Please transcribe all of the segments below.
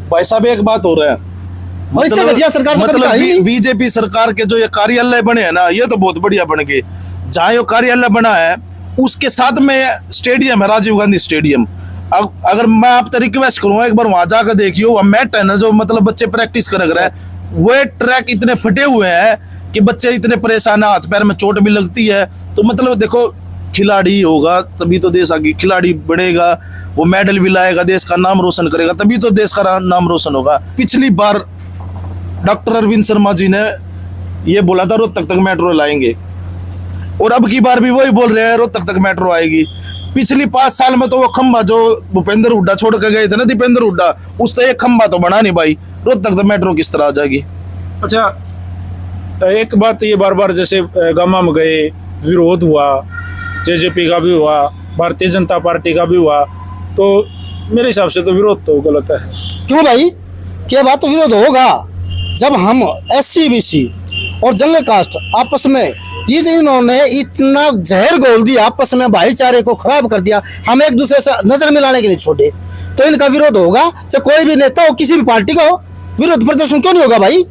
भाई साहब एक बात हो रहा है, मतलब बीजेपी सरकार के जो ये कार्यालय बने हैं ना, ये तो बहुत बढ़िया बन गए। जहाँ ये कार्यालय बना है उसके साथ में स्टेडियम है, राजीव गांधी स्टेडियम। अगर मैं आपसे रिक्वेस्ट करूंगा एक बार वहां जाकर देखियो, वह मैट है ना जो मतलब बच्चे प्रैक्टिस कर रहे हैं, वो ट्रैक इतने फटे हुए हैं कि बच्चे इतने परेशान है, हाथ पैर में चोट भी लगती है। तो मतलब देखो, खिलाड़ी होगा तभी तो देश आगे, खिलाड़ी बढ़ेगा, वो मेडल भी लाएगा, देश का नाम रोशन करेगा, तभी तो देश का नाम रोशन होगा। पिछली बार डॉक्टर अरविंद शर्मा जी ने ये बोला था रोहतक तक मेट्रो लाएंगे, और अब की बार भी वही बोल रहे हैं रोहतक तक मेट्रो आएगी। पिछली 5 साल में तो वो खंबा जो भूपेंद्र हुड्डा छोड़ के गए थे ना, दीपेंद्र हुड्डा, उससे एक खंबा तो बना नहीं भाई, रोहतक तक मेट्रो किस तरह आ जाएगी। अच्छा, एक बात ये बार बार जैसे गामा में गए, विरोध हुआ, जेजेपी का भी हुआ, भारतीय जनता पार्टी का भी हुआ, तो मेरे हिसाब से तो विरोध तो गलत है। क्यों भाई, क्या बात तो विरोध होगा जब हम SC BC और जनरल कास्ट आपस में इन्होंने इतना जहर घोल दिया, आपस में भाईचारे को खराब कर दिया, हम एक दूसरे से नजर मिलाने के लिए छोड़े, तो इनका विरोध होगा। चाहे कोई भी नेता हो, किसी भी पार्टी का हो, विरोध प्रदर्शन क्यों नहीं होगा भाई?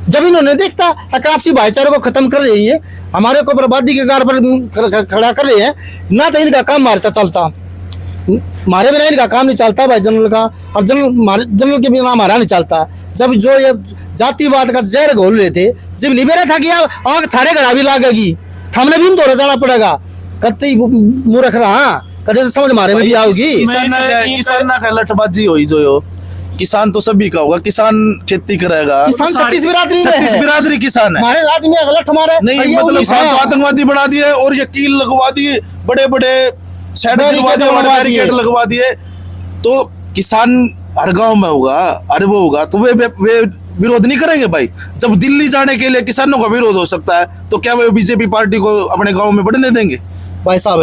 जब इन्होंने देखता आपसी भाईचारे को खत्म कर रही है, हमारे को बर्बादी के गार पर खड़ा कर रहे हैं ना, तो इनका काम मारता चलता, हमारे बिना इनका काम नहीं चलता भाई जनरल का, और जनरल के बिना हमारा नहीं चलता। जब जो ये जातिवाद का जहर घोल रहे थे, जब निबेरा था कि आग थारे घर भी लागेगी, हमने भी दौड़े जाना पड़ेगा, कत्ती मूर्ख रहा, कदे तो समझ मारे में भी आओगी। किसान का लठबाजी हुई जो किसान तो सभी का होगा, किसान खेती करेगा, किसान 36 बिरादरी किसान है, हमारे राज्य में गलत हमारे नहीं, मतलब किसान तो आतंकवादी बना दिए और ये कील लगवा दिए, बड़े बड़े बैरिकेड लगवा दिए। तो किसान हर गांव में होगा, अरे वो होगा तो वे विरोध नहीं करेंगे भाई। जब दिल्ली जाने के लिए किसानों का विरोध हो सकता है, तो क्या वे बीजेपी पार्टी को अपने गांव में बढ़ने देंगे? भाई साहब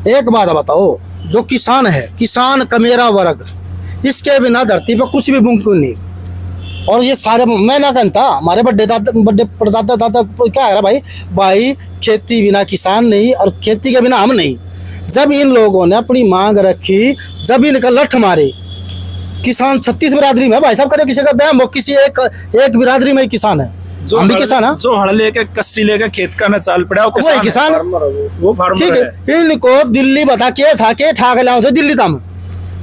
एक बात बताओ, जो किसान है, किसान का मेरा वर्ग, इसके बिना धरती पर कुछ भी मुमकिन नहीं। और ये सारे मैं ना कहता, हमारे बड़े परदादा दादा क्या है भाई खेती बिना किसान नहीं और खेती के बिना हम नहीं। जब इन लोगों ने अपनी मांग रखी, जब इनका लठ मारे, किसान 36 बिरादरी में भाई साहब, करे किसी का ब्याह हो, किसी एक बिरादरी में किसान है, हम भी किसान है, जो हड़ लेके कस्सी लेके खेत का न चाल पड़ा वो किसान, वो फार्मर ठीक है। इनको दिल्ली बता के था के ठाक लाओ थे, दिल्ली तम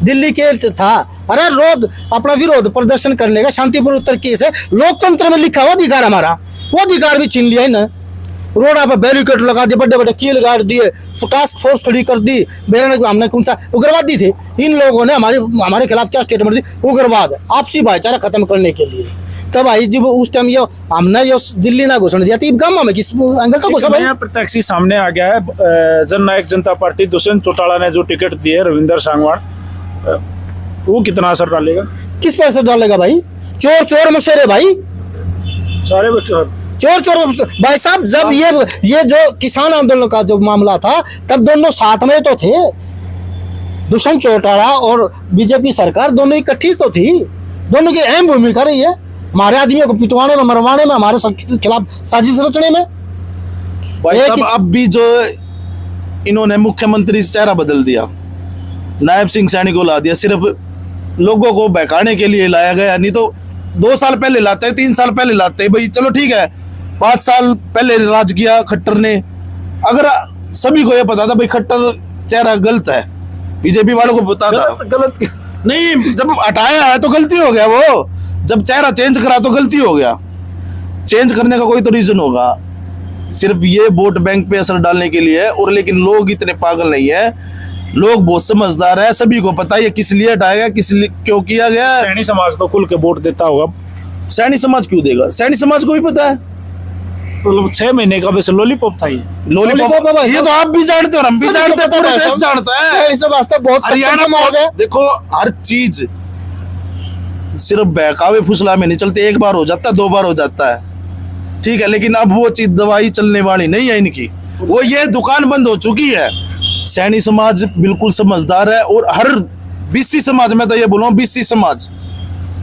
दिल्ली के था, अरे रोज अपना विरोध प्रदर्शन करने का शांतिपूर्ण उत्तर केस है, लोकतंत्र में लिखा हुआ अधिकार हमारा, वो अधिकार भी छीन लिया है। रोडा पर बैरिकेड लगा दिए, बड़े बड़े कील गाड़ दिए, टास्क फोर्स खड़ी कर दी, हमने कौन सा उग्रवादी थे, इन लोगों ने हमारे खिलाफ क्या स्टेटमेंट दी, उग्रवाद, आपसी भाईचारा खत्म करने के लिए। तब आई जब उस टाइम ये हमने जो दिल्ली ना घोषणा दिया थी, गांव में किस एंगल का घोषणा प्रत्यक्ष सामने आ गया है। जननायक जनता पार्टी दुष्यंत चौटाला ने जो टिकट दिए रविंदर सांगवान, वो कितना असर डालेगा? किस पर असर डालेगा भाई? चोर चोर मशेरे भाई, सारे चोर चोर भाई साहब। जब ये जो किसान आंदोलन का जो मामला था, तब दोनों साथ में तो थे, दुष्यंत चौटाला और बीजेपी सरकार दोनों इकट्ठी तो थी, दोनों की अहम भूमिका रही है हमारे आदमियों को पिटवाने में, मरवाने में, हमारे खिलाफ साजिश रचने में। अब भी जो इन्होंने मुख्यमंत्री से चेहरा बदल दिया, नायब सिंह सैनी को ला दिया, सिर्फ लोगों को बहकाने के लिए लाया गया, नहीं तो 2 साल पहले लाते, 3 साल पहले लाते भाई, चलो ठीक है, 5 साल पहले राज किया खट्टर ने। अगर सभी को यह पता था भाई खट्टर चेहरा गलत है, बीजेपी वालों को पता था, गलत नहीं, जब हटाया है तो गलती हो गया, वो जब चेहरा चेंज करा तो गलती हो गया। चेंज करने का कोई तो रीजन होगा, सिर्फ ये वोट बैंक पे असर डालने के लिए। और लेकिन लोग इतने पागल नहीं है, लोग बहुत समझदार है, सभी को पता है ये किस लिए हटाया गया, किस लिए क्यों किया गया। सैनी समाज तो खुल के वोट देता होगा, सैनी समाज क्यों देगा? सैनी समाज को भी पता है, मतलब 6 महीने का वैसे लॉलीपॉप था ये, लॉलीपॉप ये तो आप भी जानते हो, हम भी जानते हैं, पूरा देश जानता है। बहुत हरियाणा देखो, हर चीज सिर्फ बहकावे फुसला में नहीं चलते, एक बार हो जाता है, 2 बार हो जाता है, ठीक है, लेकिन अब वो चीज दवाई चलने वाली नहीं है इनकी, वो ये दुकान बंद हो चुकी है। सैनी समाज बिल्कुल समझदार है, और हर BC समाज में तो ये बोलूँ, BC समाज,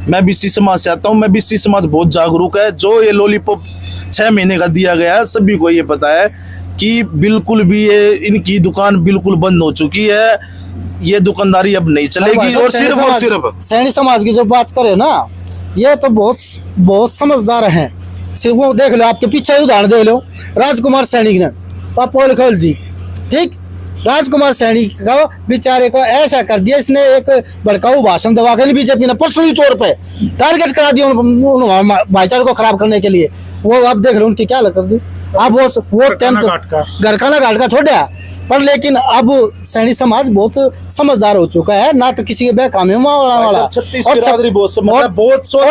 मैं BC समाज से आता हूँ, मैं BC समाज बहुत जागरूक है। जो ये लॉलीपॉप 6 महीने का दिया गया है, सभी को ये पता है कि बिल्कुल भी ये इनकी दुकान बिल्कुल बंद हो चुकी है। ये दुकानदारी अब नहीं चलेगी। और सिर्फ सैनी समाज की जो बात करें ना, ये तो बहुत बहुत समझदार हैं। सिर्फ वो देख लो, आपके पीछे उदाहरण देख लो, राजकुमार सैनी ने पोल खोल दी, ठीक। राजकुमार सैनी का बेचारे को ऐसा कर दिया, इसने एक भड़काऊ भाषण दबा के बीजेपी ने पर्सनली तौर पे टारगेट करा दिया भाईचारे को खराब करने के लिए। वो आप देख लो उनकी क्या कर दी। अब वो टाइम गरखाना घाट का छोड़ा, पर लेकिन अब सैनी समाज बहुत समझदार हो चुका है, ना तो किसी के बेकामी वाला। और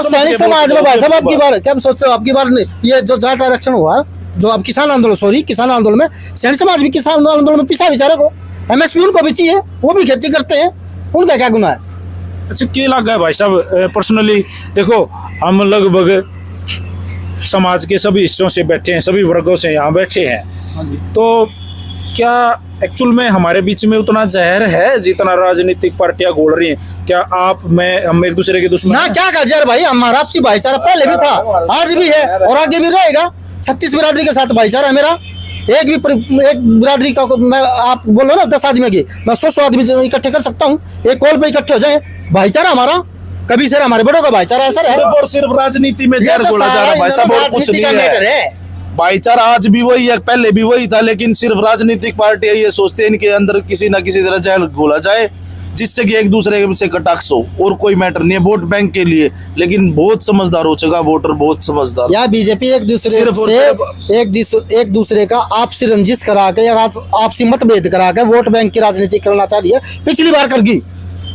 सैनी समाज में भाई साहब आपकी बार क्या सोचते हो, आपकी बार ये जो जाट आरक्षण हुआ, जो अब किसान आंदोलन में सैनी समाज भी किसान आंदोलन में पिसा बेचारे को, एमएसपी उनको भी चाहिए, वो भी खेती करते हैं, उनका क्या गुनाह है। अच्छा क्या लग है भाई साहब, पर्सनली देखो हम लगभग समाज के सभी हिस्सों से बैठे हैं, सभी वर्गों से यहाँ बैठे हैं, तो क्या एक्चुअल में हमारे बीच में उतना जहर है जितना राजनीतिक पार्टियां घोल रही हैं? क्या हम एक दूसरे के दुश्मन ना? क्या कर यार भाई, हमारा आपसी भाईचारा पहले भी था, आज भी है और आगे भी रहेगा। 36 बिरादरी के साथ भाईचारा है मेरा। एक बिरादरी का मैं आप बोलो ना 10 आदमी की, मैं 100 आदमी इकट्ठे कर सकता हूँ, एक कॉल पे इकट्ठे हो जाए। भाईचारा हमारा कभी सर हमारे बड़ों का भाईचारा है सर, और सिर्फ राजनीति में जहर घोला जा रहा है भाई साहब, और कुछ नहीं है। भाईचारा आज भी वही है, पहले भी वही था, लेकिन सिर्फ राजनीतिक पार्टियां ये सोचते हैं इनके अंदर किसी ना किसी तरह जहर घोला जाए, जिससे कि एक दूसरे से कटाक्ष हो, और कोई मैटर नहीं है वोट बैंक के लिए। लेकिन बहुत समझदार हो चुका वोटर, बहुत समझदार। या बीजेपी एक दूसरे का आपसी रंजिश करा के या आपसी मतभेद करा के वोट बैंक की राजनीति करना चाह रही है। पिछली बार कर गई,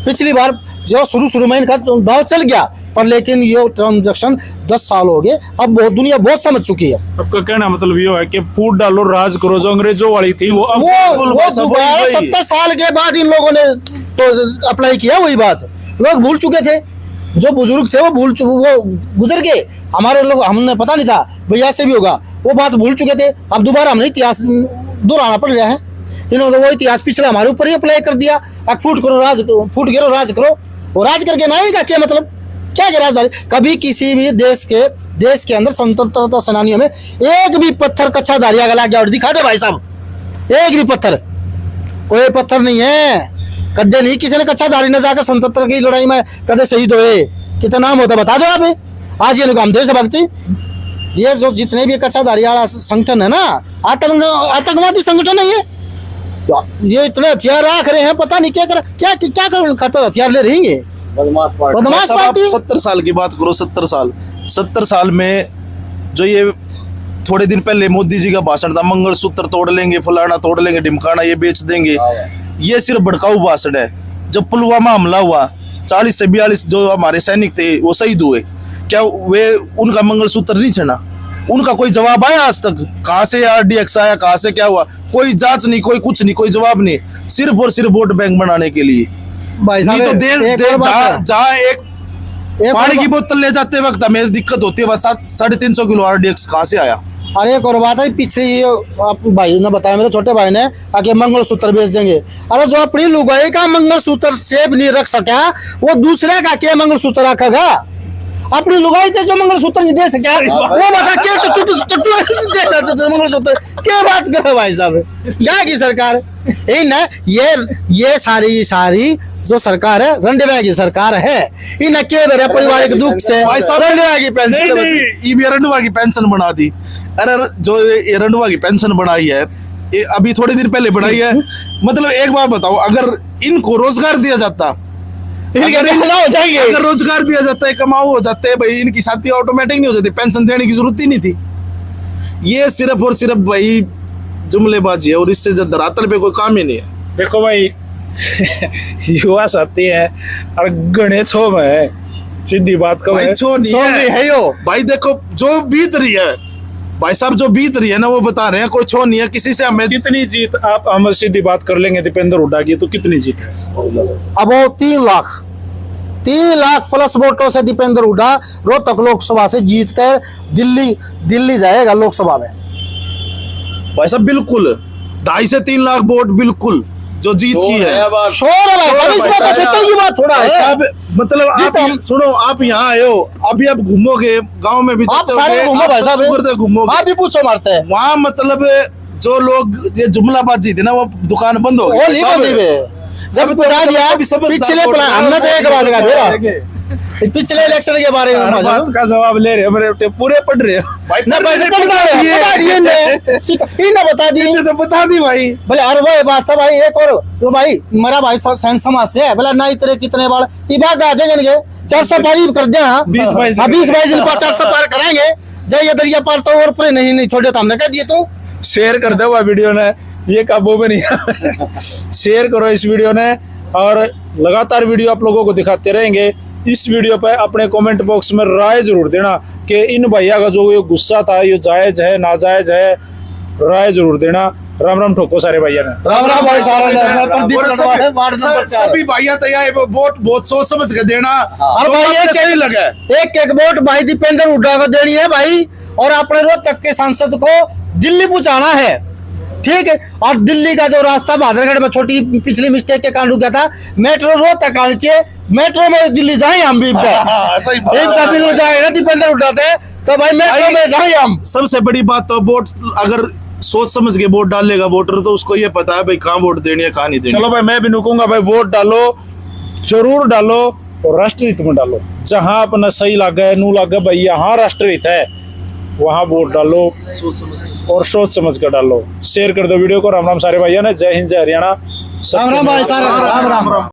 पिछली बार जो शुरू में इनका दाव चल गया, पर लेकिन ये ट्रांजेक्शन 10 साल हो गए, अब दुनिया बहुत समझ चुकी है। आपका कहना मतलब ये है कि फूट डालो राज करो, जो अंग्रेजों वाली थी वो 70 साल के बाद इन लोगों ने तो अप्लाई किया। वही बात लोग भूल चुके थे, जो बुजुर्ग थे वो गुजर गए, हमारे लोग हमने पता नहीं था भैया ऐसे भी होगा, वो बात भूल चुके थे। अब दोबारा हमने इतिहास दोहराना पड़ रहा है। इन्होंने वो इतिहास पिछले हमारे ऊपर ही अप्लाई कर दिया। अब फूट गिरो राज करो, और राज करके ना इनका क्या मतलब, क्या राजधानी। कभी किसी भी देश के अंदर स्वतंत्रता सेनानियों में एक भी पत्थर कच्चा धारिया गला गया और दिखा दे भाई साहब, एक भी पत्थर, कोई पत्थर नहीं है, कदे नहीं किसी ने कच्चा धारी न जाकर स्वतंत्रता की लड़ाई में कदे शहीद हुए, कितना नाम होता बता दो आप। आज ये काम देशभक्ति, ये जो जितने भी कच्चा धारी वाला संगठन है ना, आतंकवादी संगठन है ये इतने हथियार रख रहे हैं, पता नहीं क्या खतर हथियार ले रहेंगे। बदमाश पार्टी। 70 साल की बात करो, 70 साल में जो ये थोड़े दिन पहले मोदी जी का भाषण था, मंगलसूत्र तोड़ लेंगे, फलाना तोड़ लेंगे, ढिमकाना ये बेच देंगे, ये सिर्फ भड़काऊ भाषण है। जब पुलवामा हमला हुआ, 40 से 42 जो हमारे सैनिक थे वो शहीद हुए, क्या वे उनका मंगलसूत्र नहीं छना? उनका कोई जवाब आया आज तक? कहाँ से RDX आया, कहाँ से क्या हुआ? कोई जांच नहीं, कोई कुछ नहीं, कोई जवाब नहीं, सिर्फ और सिर्फ वोट बैंक बनाने के लिए। नहीं तो जहाँ एक पानी की बोतल ले जाते वक्त हमें दिक्कत होती है, वह 350 किलो RDX कहाँ से आया? अरे एक और बात है, पीछे आप भाई ने बताया, मेरे छोटे भाई ने आके मंगलसूत्र बेच देंगे। अरे जो अपनी लुगाई का मंगलसूत्र सेब नहीं रख सका, वो दूसरे का क्या मंगलसूत्र रखेगा? अपनी लुगाई से जो मंगलसूत्र नहीं दे सका, वो बता क्या मंगलसूत्र क्या बात करे भाई साहब, क्या की सरकार है ना? ये सारी जो सरकार है रंडवा की सरकार है, इन के मेरे पारिवारिक दुख से रंडवा की पेंशन, रंडवा की पेंशन बना दी। अरे जो ये रंडवा की पेंशन बनाई है, अभी थोड़े दिन पहले बढ़ाई है, मतलब एक बात बताओ, अगर इनको रोजगार दिया जाता, अगर रोजगार दिया जाता है, कमाऊ हो जाते हैं भाई, इनकी शादी ऑटोमेटिक नहीं हो जाती, पेंशन देने की जरूरत ही नहीं थी। ये सिर्फ और सिर्फ भाई जुमलेबाजी है, और इससे धरातल पे कोई काम ही नहीं है। देखो भाई युवा साथी है और गणे छो में है, सीधी बात कहो भाई, छो नहीं है यो भाई। देखो जो बीत रही है भाई साहब, जो बीत रही है ना, वो बता रहे हैं, कोई छो नहीं है किसी से। हमें कितनी जीत, आप हम सीधी बात कर लेंगे दीपेंद्र हुड्डा की, तो कितनी जीत है? अब वो 3 लाख प्लस वोटों से दीपेंद्र हुड्डा रोहतक लोकसभा से जीत कर दिल्ली जाएगा लोकसभा में भाई साहब। बिल्कुल 2.5 से 3 लाख वोट बिल्कुल जो जीत की है। बात थोड़ा है साहब, मतलब आप सुनो, आप यहाँ आए हो, अभी आप घूमोगे गांव में भी, आप घूमोगे, आप भी पूछो मारते हैं वहाँ, मतलब जो लोग ये जुमलाबाजी थी ना, वो दुकान बंद हो गई। जब बता दिया पिछले प्लान हमने तो एक बात का दे पिछले इलेक्शन के बारे में बात का जवाब ले रहे मेरे पूरे पढ़ रहे हो भाई ना बता दिए ना बता दिए तो बता दी भाई। बोले अरे वो बात सब भाई एक और तो भाई मेरा भाई सैन समाज से है बोले ना इतने कितने बार ये बात आ जाएंगे 400 पार कर दे 20-22 दिन का 400 पार कराएंगे जय दरिया पार तो और पूरे नहीं छोड़े तो हमने कह दिए तू शेयर कर दो वीडियो ने ये काबू में नहीं शेयर करो इस वीडियो ने और लगातार वीडियो आप लोगों को दिखाते रहेंगे। इस वीडियो पे अपने कमेंट बॉक्स में राय जरूर देना कि इन भैया का जो ये गुस्सा था ये जायज है नाजायज है, राय जरूर देना। राम राम ठोको सारे भैया ने। राम राम भाई सारा सभी भैया तैयार वोट बहुत सोच समझ के देना। और भाई सही लगे एक वोट भाई दीपेंद्र हुड्डा को देनी है भाई और अपने रोहतक के सांसद को दिल्ली पहुंचाना है, ठीक है। और दिल्ली का जो रास्ता बहादुरगढ़ में छोटी पिछली मिस्टेक के कारण रुक गया था, मेट्रो रोहतक आनी चाहिए, मेट्रो में दिल्ली जाए हम भी जाएगा दीपेंद्र हुड्डा थे तो भाई मेट्रो में जाए हम। सबसे बड़ी बात तो वोट अगर सोच समझ के वोट डालेगा वोटर तो उसको ये पता है भाई कहाँ वोट देनी है कहाँ नहीं देनी। चलो भाई मैं भी नुकूंगा भाई वोट डालो जरूर डालो और राष्ट्रहित में डालो, जहां अपना सही लगे नू लगे भाई यहाँ राष्ट्रहित है वहां वोट डालो और सोच समझ कर डालो। शेयर कर दो वीडियो को। राम राम सारे भाइयों ने। जय हिंद जय हरियाणा। राम राम भाई सारा राम राम।